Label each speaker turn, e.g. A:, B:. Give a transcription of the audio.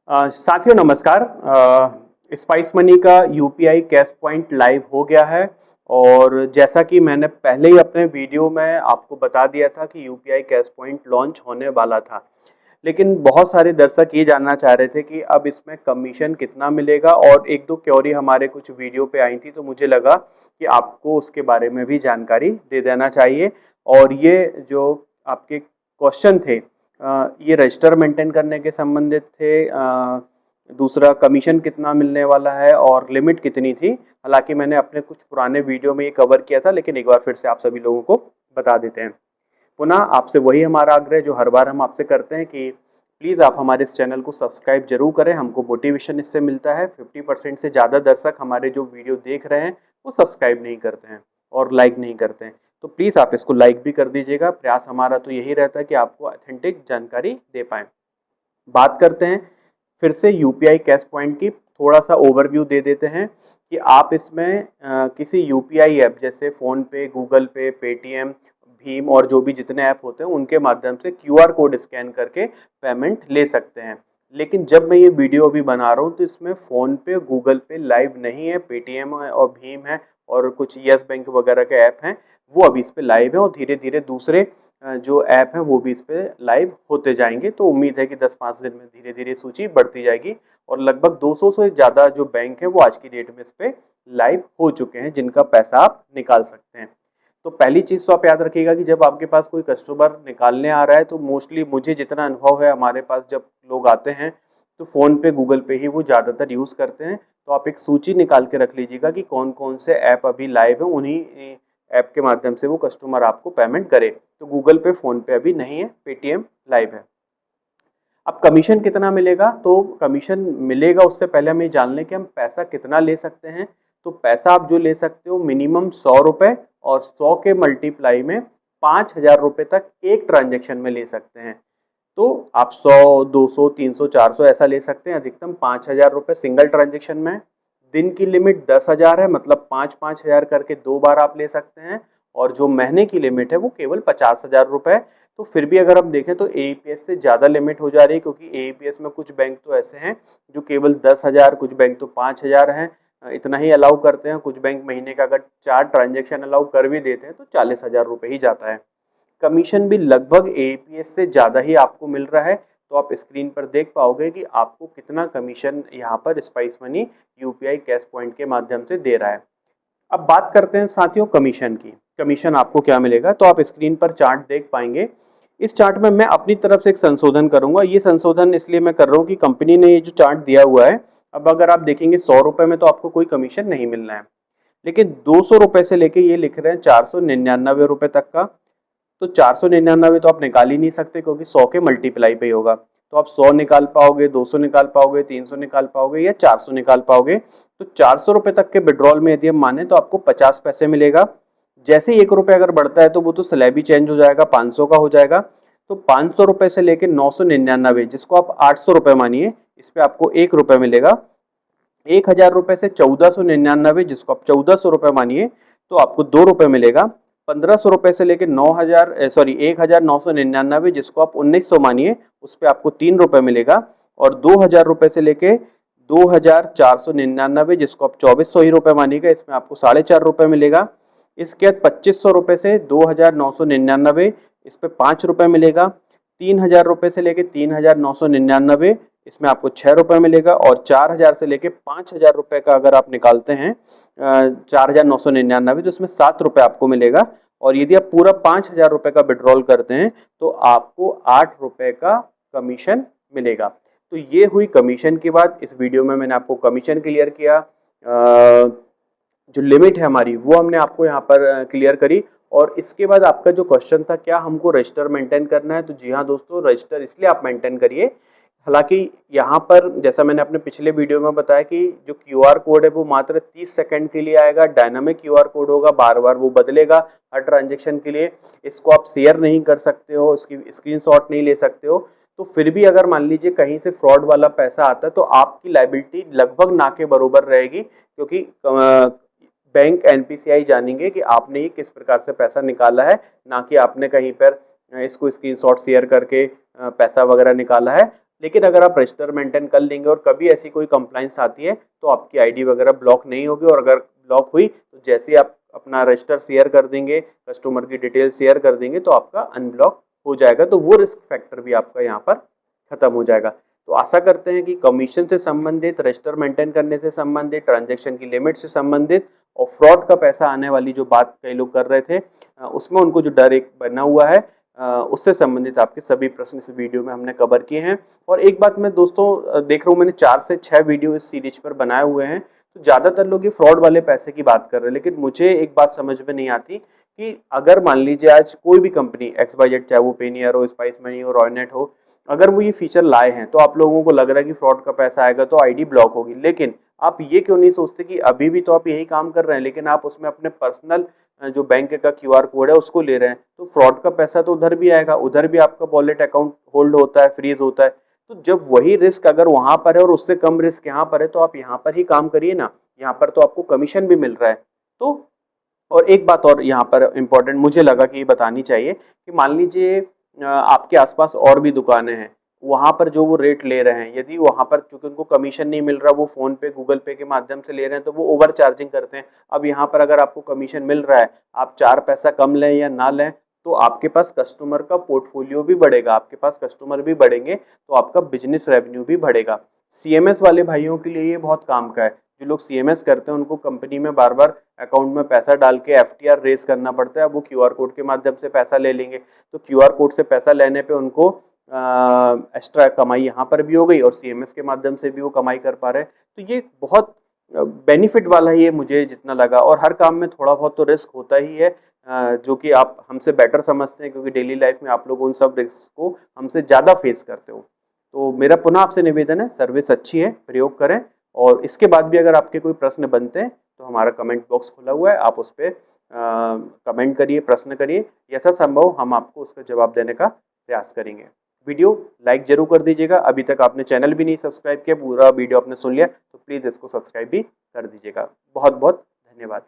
A: साथियों नमस्कार। Spice money का यूपीआई कैश पॉइंट लाइव हो गया है और जैसा कि मैंने पहले ही अपने वीडियो में आपको बता दिया था कि यूपीआई कैश पॉइंट लॉन्च होने वाला था, लेकिन बहुत सारे दर्शक ये जानना चाह रहे थे कि अब इसमें कमीशन कितना मिलेगा और एक दो क्वेरी हमारे कुछ वीडियो पे आई थी, तो मुझे लगा कि आपको उसके बारे में भी जानकारी दे देना चाहिए। और ये जो आपके क्वेश्चन थे ये रजिस्टर मेंटेन करने के संबंधित थे। दूसरा कमीशन कितना मिलने वाला है और लिमिट कितनी थी। हालांकि मैंने अपने कुछ पुराने वीडियो में ये कवर किया था, लेकिन एक बार फिर से आप सभी लोगों को बता देते हैं। पुनः आपसे वही हमारा आग्रह जो हर बार हम आपसे करते हैं कि प्लीज़ आप हमारे इस चैनल को सब्सक्राइब जरूर करें। हमको मोटिवेशन इससे मिलता है। 50% से ज़्यादा दर्शक हमारे जो वीडियो देख रहे हैं वो सब्सक्राइब नहीं करते हैं और लाइक नहीं करते हैं, तो प्लीज़ आप इसको लाइक भी कर दीजिएगा। प्रयास हमारा तो यही रहता है कि आपको ऑथेंटिक जानकारी दे पाएँ। बात करते हैं फिर से यूपीआई कैश पॉइंट की, थोड़ा सा ओवरव्यू दे देते हैं कि आप इसमें किसी यूपीआई ऐप जैसे फ़ोनपे, गूगल पे, पेटीएम, भीम और जो भी जितने ऐप होते हैं उनके माध्यम से क्यूआर कोड स्कैन करके पेमेंट ले सकते हैं। लेकिन जब मैं ये वीडियो अभी बना रहा हूँ तो इसमें फ़ोनपे, गूगल पे लाइव नहीं है, पेटीएम और भीम है और कुछ येस बैंक वगैरह के ऐप हैं वो अभी इस पर लाइव है और धीरे धीरे दूसरे जो ऐप हैं वो भी इस पर लाइव होते जाएंगे। तो उम्मीद है कि 10-5 दिन में धीरे धीरे सूची बढ़ती जाएगी और लगभग 200 से ज़्यादा जो बैंक है वो आज की डेट में इस पर लाइव हो चुके हैं जिनका पैसा आप निकाल सकते हैं। तो पहली चीज़ तो आप याद रखिएगा कि जब आपके पास कोई कस्टमर निकालने आ रहा है तो मोस्टली मुझे जितना अनुभव है, हमारे पास जब लोग आते हैं तो फ़ोन पे, गूगल पे ही वो ज़्यादातर यूज़ करते हैं। तो आप एक सूची निकाल के रख लीजिएगा कि कौन कौन से ऐप अभी लाइव हैं, उन्हीं ऐप के माध्यम से वो कस्टमर आपको पेमेंट करे। तो गूगल पे, फ़ोन पे अभी नहीं है, पेटीएम लाइव है। अब कमीशन कितना मिलेगा, तो कमीशन मिलेगा उससे पहले हमें जान लें कि हम पैसा कितना ले सकते हैं। तो पैसा आप जो ले सकते हो मिनिमम 100 रुपये और 100 के मल्टीप्लाई में 5,000 रुपये तक एक ट्रांजेक्शन में ले सकते हैं। तो आप 100, 200, 300, 400 ऐसा ले सकते हैं। अधिकतम 5,000 रुपये सिंगल ट्रांजेक्शन में। दिन की लिमिट 10,000 है, मतलब 5-5,000 करके 2 बार आप ले सकते हैं। और जो महीने की लिमिट है वो केवल 50,000 रुपये। तो फिर भी अगर हम देखें तो एईपीएस से ज़्यादा लिमिट हो जा रही है, क्योंकि एईपीएस में कुछ बैंक तो ऐसे हैं जो केवल 10,000, कुछ बैंक तो 5,000 हैं, इतना ही अलाउ करते हैं। कुछ बैंक महीने का अगर 4 ट्रांजेक्शन अलाउ कर भी देते हैं तो 40,000 रुपये ही जाता है। कमीशन भी लगभग एईपीएस से ज़्यादा ही आपको मिल रहा है। तो आप स्क्रीन पर देख पाओगे कि आपको कितना कमीशन यहाँ पर spice money UPI cash point के माध्यम से दे रहा है। अब बात करते हैं साथियों कमीशन की। कमीशन आपको क्या मिलेगा, तो आप स्क्रीन पर चार्ट देख पाएंगे। इस चार्ट में मैं अपनी तरफ से एक संशोधन करूंगा। ये संशोधन इसलिए मैं कर रहा हूँ कि कंपनी ने ये जो चार्ट दिया हुआ है, अब अगर आप देखेंगे 100 रुपये में तो आपको कोई कमीशन नहीं मिलना है, लेकिन 200 रुपये से लेके ये लिख रहे हैं 499 रुपये तक का। तो 499 तो आप निकाल ही नहीं सकते, क्योंकि 100 के मल्टीप्लाई पे होगा। तो आप 100 निकाल पाओगे, 200 निकाल पाओगे, 300 निकाल पाओगे या 400 निकाल पाओगे। तो 400 रुपये तक के विड्रॉल में यदि हम माने तो आपको 50 पैसे मिलेगा। जैसे ही 1 रुपये अगर बढ़ता है तो वो तो स्लैब ही चेंज हो जाएगा, 500 का हो जाएगा। तो 500 रुपये से लेकर 999, जिसको आप 800 रुपये मानिए, इस पर आपको 1 रुपये मिलेगा। 1,000 रुपये से 1499, जिसको आप 1400 रुपये मानिए, तो आपको 2 रुपये मिलेगा। 1,500 रुपये से लेकर 1,999, जिसको आप 1,900 मानिए, उस पर आपको 3 रुपये मिलेगा। और 2,000 रुपये से लेके 2,499, जिसको आप 2,400 ही रुपये मानिएगा, इसमें आपको 4.5 रुपये मिलेगा। इसके बाद 2,500 रुपये से 2,999, इस पर 5 रुपये मिलेगा। 3,000 रुपये से लेके 3,999, इसमें आपको 6 रुपये मिलेगा। और 4,000 से लेके 5,000 रुपये का अगर आप निकालते हैं 4,999, तो इसमें 7 रुपये आपको मिलेगा। और यदि आप पूरा 5,000 रुपये का विड्रॉल करते हैं तो आपको 8 रुपये का कमीशन मिलेगा। तो ये हुई कमीशन की बात। इस वीडियो में मैंने आपको कमीशन क्लियर किया, जो लिमिट है हमारी वो हमने आपको यहाँ पर क्लियर करी। और इसके बाद आपका जो क्वेश्चन था, क्या हमको रजिस्टर मेंटेन करना है, तो जी हाँ दोस्तों, रजिस्टर इसलिए आप मेंटेन करिए। हालांकि यहाँ पर जैसा मैंने अपने पिछले वीडियो में बताया कि जो क्यूआर कोड है वो मात्र 30 सेकंड के लिए आएगा। डायनामिक क्यूआर कोड होगा, बार बार वो बदलेगा हर ट्रांजेक्शन के लिए। इसको आप शेयर नहीं कर सकते हो, इसकी स्क्रीनशॉट नहीं ले सकते हो। तो फिर भी अगर मान लीजिए कहीं से फ्रॉड वाला पैसा आता है तो आपकी लायबिलिटी लगभग ना के बराबर रहेगी, क्योंकि बैंक एनपीसीआई जानेंगे कि आपने ये किस प्रकार से पैसा निकाला है, ना कि आपने कहीं पर इसको स्क्रीनशॉट शेयर करके पैसा वगैरह निकाला है। लेकिन अगर आप रजिस्टर मेंटेन कर लेंगे और कभी ऐसी कोई कंप्लाइंस आती है तो आपकी आईडी वगैरह ब्लॉक नहीं होगी, और अगर ब्लॉक हुई तो जैसे ही आप अपना रजिस्टर शेयर कर देंगे, कस्टमर की डिटेल शेयर कर देंगे, तो आपका अनब्लॉक हो जाएगा। तो वो रिस्क फैक्टर भी आपका यहाँ पर खत्म हो जाएगा। तो आशा करते हैं कि कमीशन से संबंधित, रजिस्टर मेंटेन करने से संबंधित, ट्रांजैक्शन की लिमिट से संबंधित और फ्रॉड का पैसा आने वाली जो बात कई लोग कर रहे थे, उसमें उनको जो डर एक बना हुआ है, उससे संबंधित आपके सभी प्रश्न इस वीडियो में हमने कवर किए हैं। और एक बात मैं दोस्तों देख रहा हूँ, मैंने 4 से 6 वीडियो इस सीरीज पर बनाए हुए हैं, तो ज़्यादातर लोग ये फ्रॉड वाले पैसे की बात कर रहे हैं, लेकिन मुझे एक बात समझ में नहीं आती कि अगर मान लीजिए आज कोई भी कंपनी XYZ, चाहे वो पेनीयर हो, स्पाइस मनी हो, रॉयनेट हो, अगर वो ये फीचर लाए हैं तो आप लोगों को लग रहा है कि फ्रॉड का पैसा आएगा तो आईडी ब्लॉक होगी, लेकिन आप ये क्यों नहीं सोचते कि अभी भी तो आप यही काम कर रहे हैं, लेकिन आप उसमें अपने पर्सनल जो बैंक का QR कोड है उसको ले रहे हैं, तो फ्रॉड का पैसा तो उधर भी आएगा, उधर भी आपका वॉलेट अकाउंट होल्ड होता है, फ्रीज होता है। तो जब वही रिस्क अगर वहां पर है और उससे कम रिस्क यहाँ पर है, तो आप यहाँ पर ही काम करिए ना, यहाँ पर तो आपको कमीशन भी मिल रहा है। तो और एक बात और यहाँ पर इम्पोर्टेंट मुझे लगा कि ये बतानी चाहिए कि मान लीजिए आपके आसपास और भी दुकानें हैं, वहाँ पर जो वो रेट ले रहे हैं, यदि वहाँ पर चूंकि उनको कमीशन नहीं मिल रहा, वो फ़ोन पे, गूगल पे के माध्यम से ले रहे हैं, तो वो ओवर चार्जिंग करते हैं। अब यहाँ पर अगर आपको कमीशन मिल रहा है, आप 4 पैसा कम लें या ना लें, तो आपके पास कस्टमर का पोर्टफोलियो भी बढ़ेगा, आपके पास कस्टमर भी बढ़ेंगे, तो आपका बिजनेस रेवेन्यू भी बढ़ेगा। CMS वाले भाइयों के लिए ये बहुत काम का है। जो लोग CMS करते हैं उनको कंपनी में बार बार अकाउंट में पैसा डाल के FTR रेस करना पड़ता है। वो QR कोड के माध्यम से पैसा ले लेंगे, तो QR कोड से पैसा लेने पे उनको एक्स्ट्रा कमाई यहाँ पर भी हो गई और CMS के माध्यम से भी वो कमाई कर पा रहे हैं। तो ये बहुत बेनिफिट वाला ही है मुझे जितना लगा, और हर काम में थोड़ा बहुत तो रिस्क होता ही है, जो कि आप हमसे बेटर समझते हैं, क्योंकि डेली लाइफ में आप लोग उन सब रिस्क को हमसे ज़्यादा फेस करते हो। तो मेरा पुनः आपसे निवेदन है, सर्विस अच्छी है, प्रयोग करें। और इसके बाद भी अगर आपके कोई प्रश्न बनते हैं तो हमारा कमेंट बॉक्स खुला हुआ है, आप उस पर कमेंट करिए, प्रश्न करिए, यथासंभव हम आपको उसका जवाब देने का प्रयास करेंगे। वीडियो लाइक जरूर कर दीजिएगा। अभी तक आपने चैनल भी नहीं सब्सक्राइब किया, पूरा वीडियो आपने सुन लिया, तो प्लीज़ इसको सब्सक्राइब भी कर दीजिएगा। बहुत बहुत धन्यवाद।